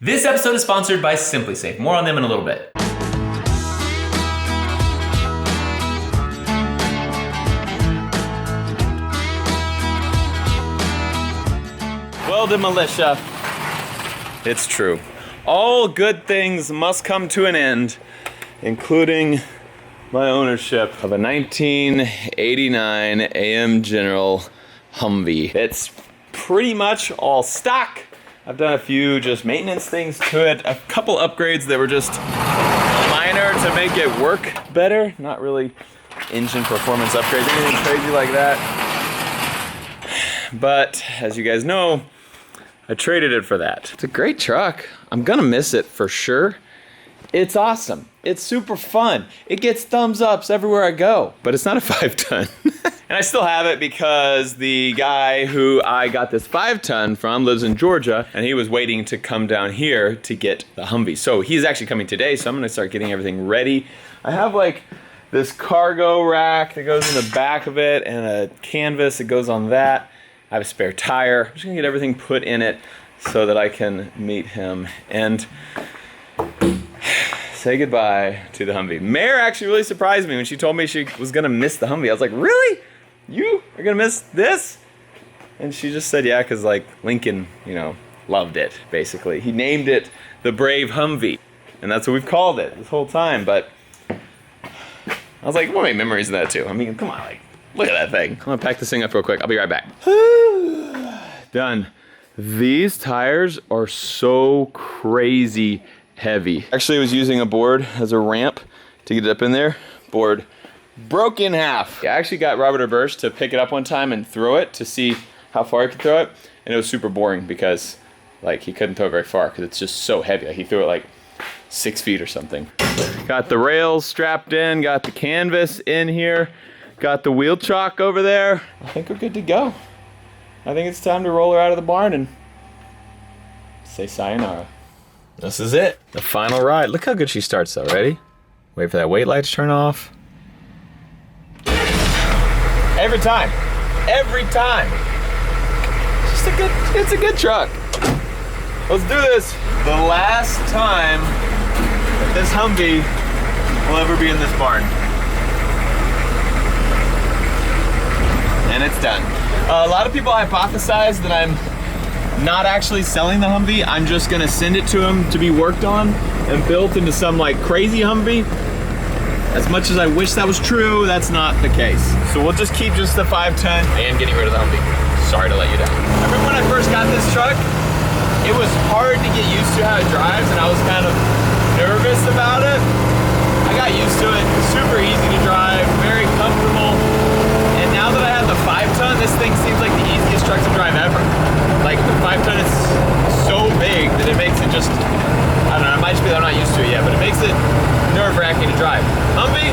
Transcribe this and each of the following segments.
This episode is sponsored by SimpliSafe. More on them in a little bit. Well, the militia, it's true. All good things must come to an end, including my ownership of a 1989 AM General Humvee. It's pretty much all stock. I've done a few just maintenance things to it, a couple upgrades that were just minor to make it work better. Not really engine performance upgrades, anything crazy like that. But as you guys know, I traded it for that. It's a great truck. I'm gonna miss it for sure. It's awesome. It's super fun. It gets thumbs ups everywhere I go, but it's not a 5-ton. And I still have it because the guy who I got this 5-ton from lives in Georgia, and he was waiting to come down here to get the Humvee. So he's actually coming today, so I'm gonna start getting everything ready. I have like this cargo rack that goes in the back of it and a canvas that goes on that. I have a spare tire. I'm just gonna get everything put in it so that I can meet him and say goodbye to the Humvee. Mare actually really surprised me when she told me she was gonna miss the Humvee. I was like, really? You are gonna miss this? And she just said, yeah, because like Lincoln, you know, loved it, basically. He named it the Brave Humvee, and that's what we've called it this whole time. But I was like, we'll make memories of that too. I mean, come on, like, look at that thing. I'm gonna pack this thing up real quick. I'll be right back. Done. These tires are so crazy heavy. Actually, I was using a board as a ramp to get it up in there. Board broke in half. I actually got Robert Bursch to pick it up one time and throw it to see how far I could throw it. And it was super boring because like he couldn't throw it very far because it's just so heavy. Like, he threw it like 6 feet or something. Got the rails strapped in, got the canvas in here, got the wheel chock over there. I think we're good to go. I think it's time to roll her out of the barn and say sayonara. This is it. The final ride. Look how good she starts though. Ready? Wait for that wait light to turn off. Every time. Every time. It's a good truck. Let's do this. The last time that this Humvee will ever be in this barn. And it's done. A lot of people hypothesize that I'm not actually selling the Humvee. I'm just gonna send it to him to be worked on and built into some like crazy Humvee. As much as I wish that was true, that's not the case. So we'll just keep just the 5-ton and getting rid of the Humvee. Sorry to let you down. I remember when I first got this truck, it was hard to get used to how it drives and I was kind of nervous about it. I got used to it, super easy to drive, very comfortable. And now that I have the 5-ton, this thing seems like the easiest truck to drive ever. Like the 5-ton is so big that it makes it just, I don't know, it might just be that I'm not used to it yet, but it makes it nerve-wracking to drive. Humvee,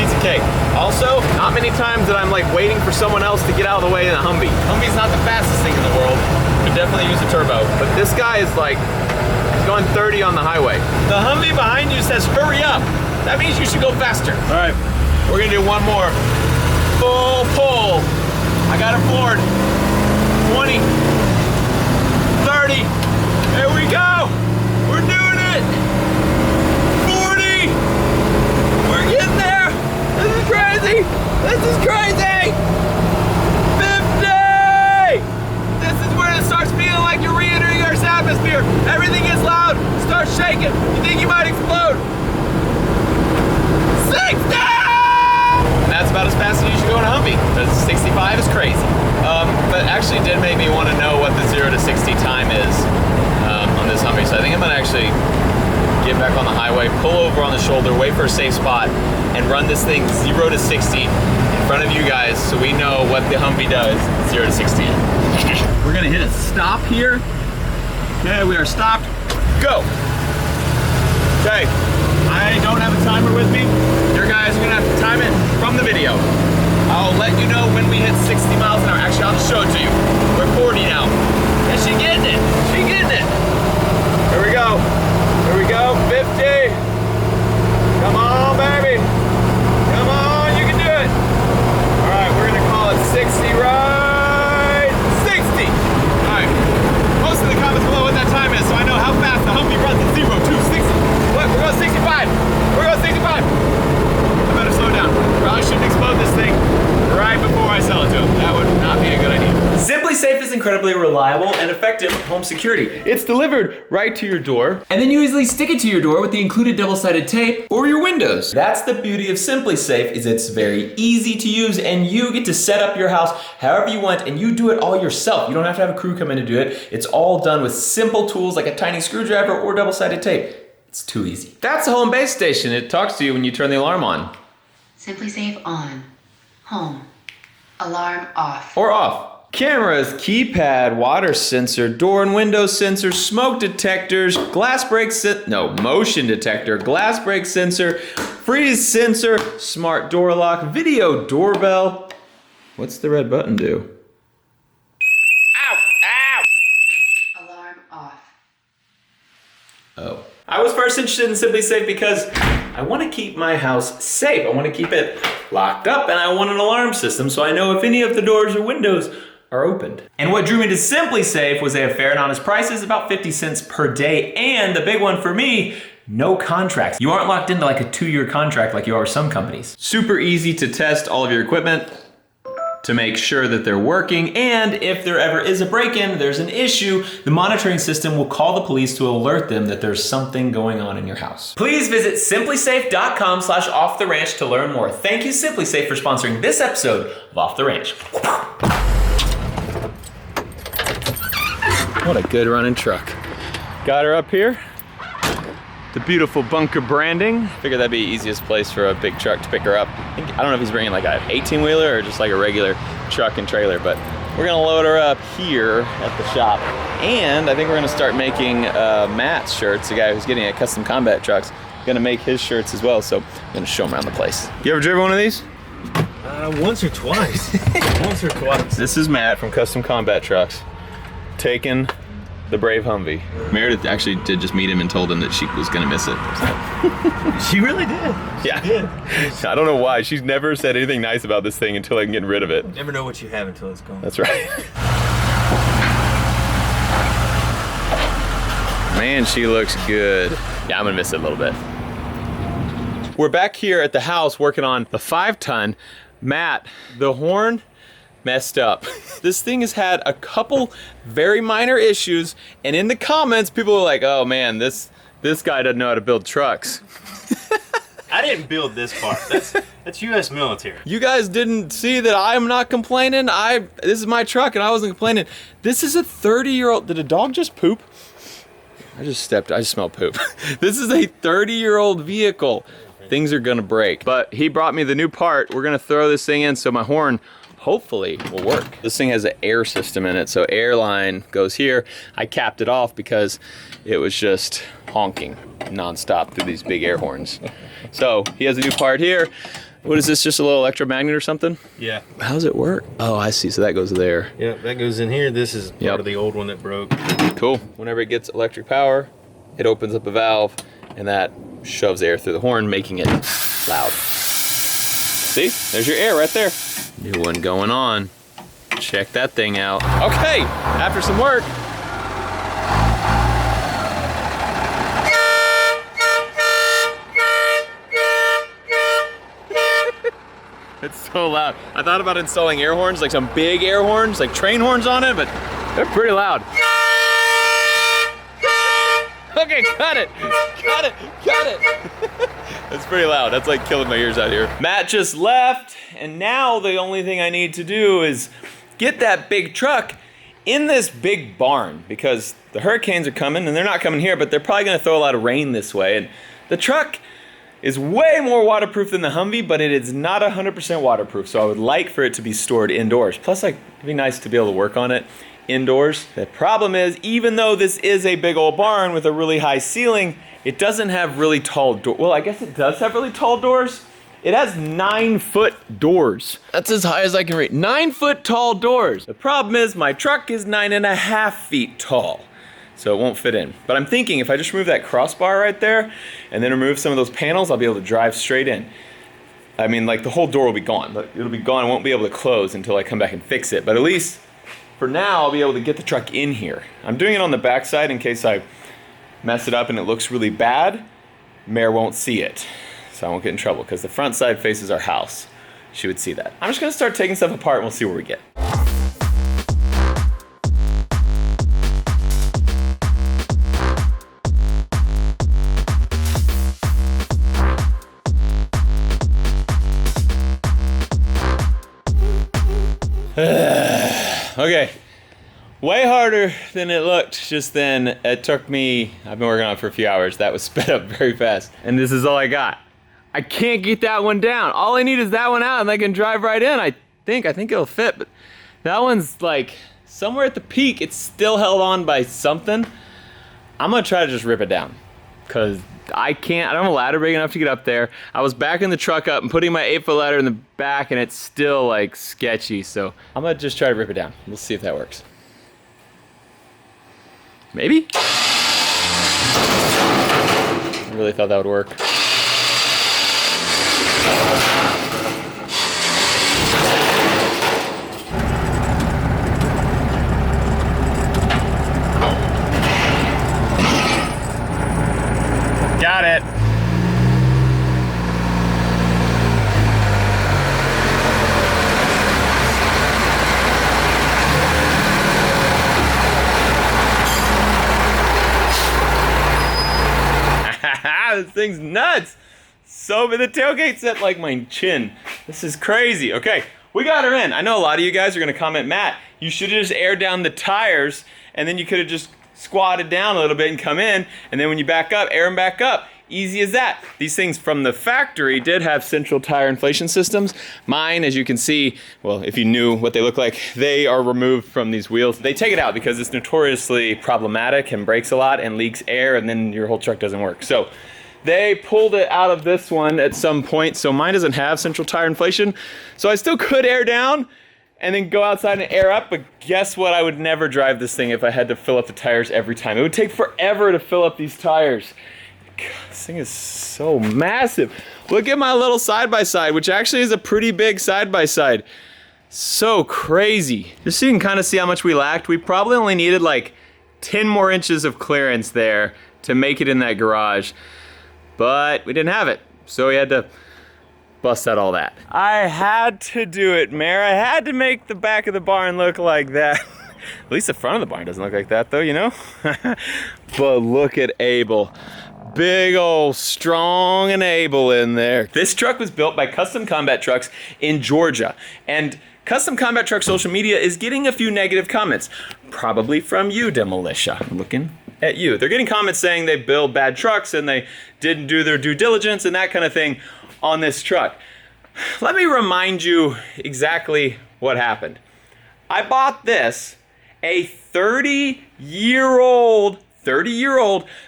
piece of cake. Also, not many times that I'm like waiting for someone else to get out of the way in a Humvee. Humvee's not the fastest thing in the world. Could definitely use a turbo, but this guy is like going 30 on the highway. The Humvee behind you says hurry up. That means you should go faster. All right, we're gonna do one more. Full pull. I got it floored. 20, 30, there we go. We're doing it. 40, we're getting there. This is crazy. This is crazy. 50. This is where it starts feeling like you're re-entering Earth's atmosphere. Everything gets loud, starts shaking. You think you might explode. 60. That's about as fast as you should go in a Humvee, because 65 is crazy. But actually did make me want to know what the 0 to 60 time is on this Humvee. So I think I'm gonna actually get back on the highway, pull over on the shoulder, wait for a safe spot, and run this thing 0 to 60 in front of you guys so we know what the Humvee does 0 to 60. We're gonna hit a stop here. Okay, we are stopped. Go. Okay, I don't have a timer with me. Your guys are gonna have to time it from the video. I'll let you know when we hit 60 miles an hour. Actually, I'll just show it to you. We're 40 now. And she's getting it. She's getting it. Here we go. Here we go. 50. Come on, baby. Come on, you can do it. All right, we're gonna call it 60 right. 60. All right. Post in the comments below what that time is so I know how fast reliable and effective home security. It's delivered right to your door, and then you easily stick it to your door with the included double-sided tape or your windows. That's the beauty of Simply Safe, is it's very easy to use, and you get to set up your house however you want, and you do it all yourself. You don't have to have a crew come in to do it. It's all done with simple tools like a tiny screwdriver or double-sided tape. It's too easy. That's the home base station. It talks to you when you turn the alarm on. Simply Safe on. Home. Alarm off. Or off. Cameras, keypad, water sensor, door and window sensor, smoke detectors, motion detector, glass break sensor, freeze sensor, smart door lock, video doorbell. What's the red button do? Ow! Ow! Alarm off. Oh. I was first interested in Simply Safe because I want to keep my house safe. I want to keep it locked up, and I want an alarm system so I know if any of the doors or windows are opened. And what drew me to Simply Safe was they have fair and honest prices, about 50 cents per day, and the big one for me, no contracts. You aren't locked into like a 2-year contract like you are with some companies. Super easy to test all of your equipment to make sure that they're working, and if there ever is a break-in, there's an issue, the monitoring system will call the police to alert them that there's something going on in your house. Please visit simplysafe.com/offtheranch to learn more. Thank you, Simply Safe, for sponsoring this episode of Off the Ranch. What a good running truck. Got her up here. The beautiful bunker branding. Figured that'd be the easiest place for a big truck to pick her up. I don't know if he's bringing like a 18-wheeler or just like a regular truck and trailer, but we're gonna load her up here at the shop. And I think we're gonna start making Matt's shirts, the guy who's getting at Custom Combat Trucks, gonna make his shirts as well, so I'm gonna show him around the place. You ever driven one of these? Once or twice. Once or twice. This is Matt from Custom Combat Trucks, taking the brave Humvee. Meredith actually did just meet him and told him that she was gonna miss it. She really did. Yeah. She did. I don't know why. She's never said anything nice about this thing until I'm getting rid of it. Never know what you have until it's gone. That's right. Man, she looks good. Yeah, I'm gonna miss it a little bit. We're back here at the house working on the 5-ton. Matt, the horn messed up. This thing has had a couple very minor issues, and in the comments people were like, oh man, this guy doesn't know how to build trucks. I didn't build this part. That's US military. You guys didn't see that I'm not complaining. This is my truck and I wasn't complaining. This is a 30-year-old, did a dog just poop? I just smell poop. This is a 30-year-old vehicle. Things are gonna break. But he brought me the new part. We're gonna throw this thing in so my horn hopefully will work. This thing has an air system in it, so air line goes here. I capped it off because it was just honking nonstop through these big air horns. So he has a new part here. What is this, just a little electromagnet or something? Yeah. How does it work? Oh, I see, so that goes there. Yeah, that goes in here. This is part of the old one that broke. Cool. Whenever it gets electric power, it opens up a valve and that shoves air through the horn, making it loud. See, there's your air right there. New one going on. Check that thing out. Okay, after some work. It's so loud. I thought about installing air horns, like some big air horns, like train horns on it, but they're pretty loud. Okay, cut it. Cut it. Cut it. That's pretty loud. That's like killing my ears out here. Matt just left, and now the only thing I need to do is get that big truck in this big barn, because the hurricanes are coming, and they're not coming here, but they're probably gonna throw a lot of rain this way. And the truck is way more waterproof than the Humvee, but it is not 100% waterproof, so I would like for it to be stored indoors. Plus, like, it'd be nice to be able to work on it indoors. The problem is, even though this is a big old barn with a really high ceiling, it doesn't have really tall doors. Well, I guess it does have really tall doors. It has 9-foot doors. That's as high as I can reach. 9-foot tall doors. The problem is my truck is 9.5 feet tall, so it won't fit in. But I'm thinking if I just remove that crossbar right there and then remove some of those panels, I'll be able to drive straight in. I mean, like, the whole door will be gone. It'll be gone. I won't be able to close until I come back and fix it. But at least for now, I'll be able to get the truck in here. I'm doing it on the backside in case I mess it up and it looks really bad. Mare won't see it, so I won't get in trouble, because the front side faces our house. She would see that. I'm just gonna start taking stuff apart and we'll see where we get. Okay. Way harder than it looked just then. It took me, I've been working on it for a few hours. That was sped up very fast. And this is all I got. I can't get that one down. All I need is that one out and I can drive right in. I think it'll fit, but that one's like somewhere at the peak. It's still held on by something. I'm gonna try to just rip it down because I don't have a ladder big enough to get up there. I was backing the truck up and putting my 8-foot ladder in the back and it's still like sketchy. So I'm gonna just try to rip it down. We'll see if that works. Maybe? I really thought that would work. Got it. This thing's nuts. So the tailgate's at like my chin. This is crazy. Okay, we got her in. I know a lot of you guys are gonna comment, Matt, you should have just aired down the tires and then you could have just squatted down a little bit and come in, and then when you back up, air them back up. Easy as that. These things from the factory did have central tire inflation systems. Mine, as you can see, well, if you knew what they look like, they are removed from these wheels. They take it out because it's notoriously problematic and breaks a lot and leaks air, and then your whole truck doesn't work. So they pulled it out of this one at some point, so mine doesn't have central tire inflation. So I still could air down and then go outside and air up, but guess what? I would never drive this thing if I had to fill up the tires every time. It would take forever to fill up these tires. God, this thing is so massive. Look at my little side-by-side, which actually is a pretty big side-by-side. So crazy. Just so you can kind of see how much we lacked, we probably only needed like 10 more inches of clearance there to make it in that garage. But we didn't have it, so we had to bust out all that. I had to do it, Mayor. I had to make the back of the barn look like that. At least the front of the barn doesn't look like that though, you know? But look at Abel. Big old strong and able in there. This truck was built by Custom Combat Trucks in Georgia. And Custom Combat Truck social media is getting a few negative comments. Probably from you, Demolitia. I'm looking at you. They're getting comments saying they build bad trucks and they didn't do their due diligence and that kind of thing on this truck. Let me remind you exactly what happened. I bought this, a 30-year-old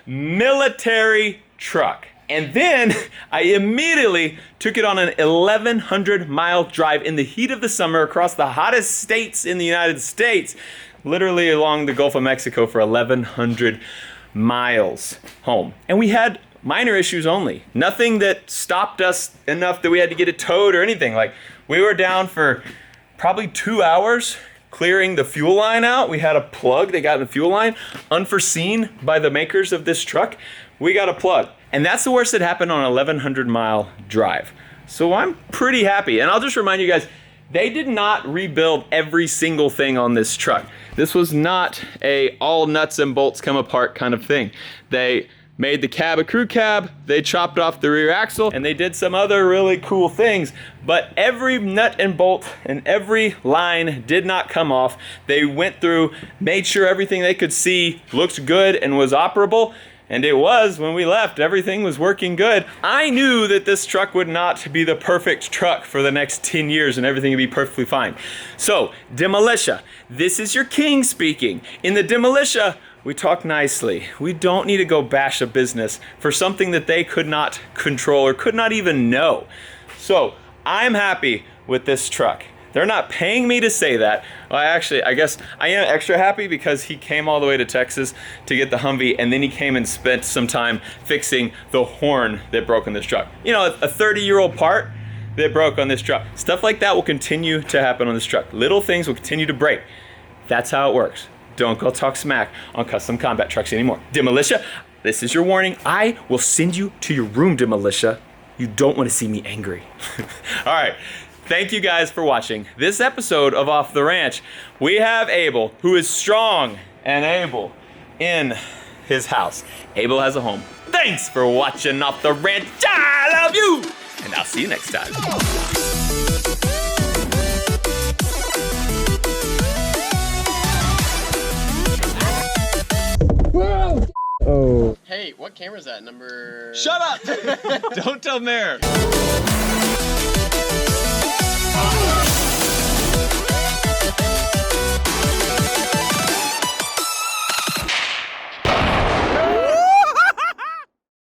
military truck. And then I immediately took it on an 1,100-mile drive in the heat of the summer across the hottest states in the United States, literally along the Gulf of Mexico for 1,100 miles home. And we had minor issues only. Nothing that stopped us enough that we had to get it towed or anything. Like, we were down for probably 2 hours clearing the fuel line out. We had a plug that got in the fuel line, unforeseen by the makers of this truck. We got a plug. And that's the worst that happened on an 1,100-mile drive. So I'm pretty happy. And I'll just remind you guys, they did not rebuild every single thing on this truck. This was not a all nuts and bolts come apart kind of thing. They made the cab a crew cab, they chopped off the rear axle, and they did some other really cool things, but every nut and bolt and every line did not come off. They went through, made sure everything they could see looked good and was operable, and it was. When we left, everything was working good. I knew that this truck would not be the perfect truck for the next 10 years and everything would be perfectly fine. So, Demolitia, this is your king speaking. In the Demolitia, we talk nicely. We don't need to go bash a business for something that they could not control or could not even know. So I'm happy with this truck. They're not paying me to say that. Well, I guess I am extra happy because he came all the way to Texas to get the Humvee, and then he came and spent some time fixing the horn that broke on this truck. You know, a 30-year-old part that broke on this truck. Stuff like that will continue to happen on this truck. Little things will continue to break. That's how it works. Don't go talk smack on Custom Combat Trucks anymore. Demolitia, this is your warning. I will send you to your room, Demolitia. You don't want to see me angry. All right. Thank you guys for watching this episode of Off the Ranch. We have Abel, who is strong and able in his house. Abel has a home. Thanks for watching Off the Ranch. I love you. And I'll see you next time. Wait, what camera is that? Number... Shut up! Don't tell Mayor.